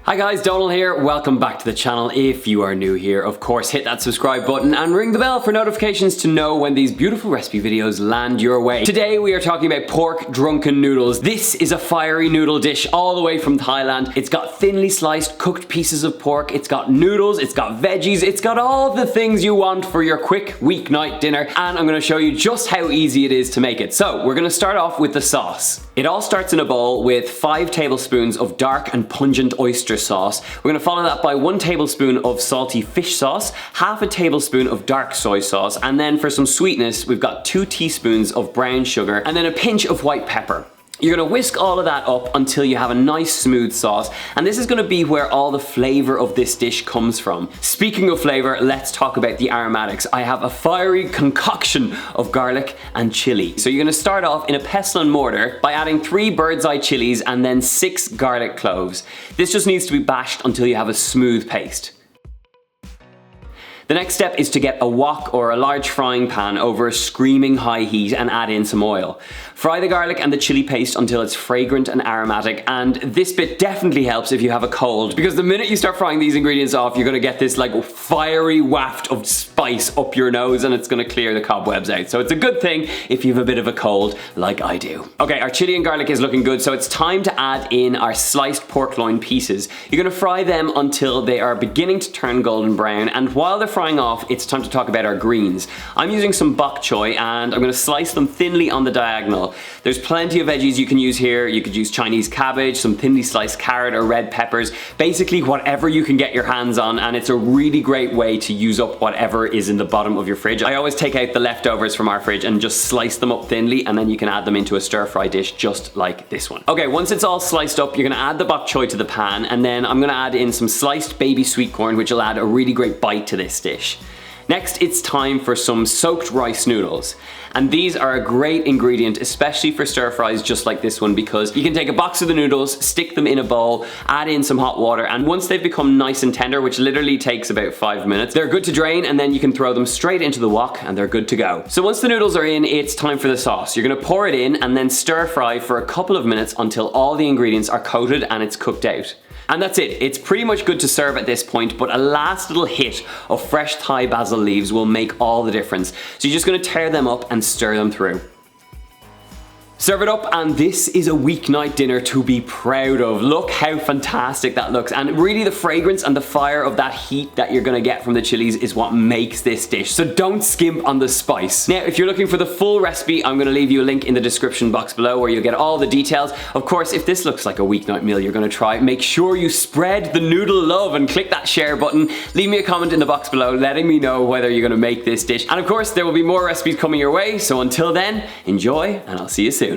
Hi guys, Donald here. Welcome back to the channel. If you are new here, of course, hit that subscribe button and ring the bell for notifications to know when these beautiful recipe videos land your way. Today we are talking about pork drunken noodles. This is a fiery noodle dish all the way from Thailand. It's got thinly sliced cooked pieces of pork, it's got noodles, it's got veggies, it's got all the things you want for your quick weeknight dinner, and I'm going to show you just how easy it is to make it. So we're going to start off with the sauce. It all starts in a bowl with 5 tablespoons of dark and pungent oyster sauce. We're going to follow that by 1 tablespoon of salty fish sauce, half a tablespoon of dark soy sauce, and then for some sweetness we've got 2 teaspoons of brown sugar and then a pinch of white pepper. You're going to whisk all of that up until you have a nice smooth sauce, and this is going to be where all the flavour of this dish comes from. Speaking of flavour, let's talk about the aromatics. I have a fiery concoction of garlic and chilli. So you're going to start off in a pestle and mortar by adding 3 bird's eye chilies and then 6 garlic cloves. This just needs to be bashed until you have a smooth paste. The next step is to get a wok or a large frying pan over a screaming high heat and add in some oil. Fry the garlic and the chili paste until it's fragrant and aromatic, and this bit definitely helps if you have a cold, because the minute you start frying these ingredients off, you're gonna get this like fiery waft of spice up your nose and it's gonna clear the cobwebs out. So it's a good thing if you have a bit of a cold like I do. Okay, our chili and garlic is looking good, so it's time to add in our sliced pork loin pieces. You're gonna fry them until they are beginning to turn golden brown, and while they're frying off, it's time to talk about our greens. I'm using some bok choy and I'm going to slice them thinly on the diagonal. There's plenty of veggies you can use here. You could use Chinese cabbage, some thinly sliced carrot or red peppers, basically whatever you can get your hands on, and it's a really great way to use up whatever is in the bottom of your fridge. I always take out the leftovers from our fridge and just slice them up thinly, and then you can add them into a stir-fry dish just like this one. Okay, once it's all sliced up, you're going to add the bok choy to the pan, and then I'm going to add in some sliced baby sweet corn, which will add a really great bite to this dish. Next, it's time for some soaked rice noodles. And these are a great ingredient, especially for stir fries just like this one, because you can take a box of the noodles, stick them in a bowl, add in some hot water, and once they've become nice and tender, which literally takes about 5 minutes, they're good to drain, and then you can throw them straight into the wok and they're good to go. So once the noodles are in, it's time for the sauce. You're gonna pour it in and then stir fry for a couple of minutes until all the ingredients are coated and it's cooked out. And that's it. It's pretty much good to serve at this point, but a last little hit of fresh Thai basil leaves will make all the difference. So you're just gonna tear them up and stir them through. Serve it up, and this is a weeknight dinner to be proud of. Look how fantastic that looks, and really the fragrance and the fire of that heat that you're gonna get from the chilies is what makes this dish, so don't skimp on the spice. Now, if you're looking for the full recipe, I'm gonna leave you a link in the description box below where you'll get all the details. Of course, if this looks like a weeknight meal you're gonna try, make sure you spread the noodle love and click that share button. Leave me a comment in the box below letting me know whether you're gonna make this dish, and of course there will be more recipes coming your way, so until then, enjoy, and I'll see you soon.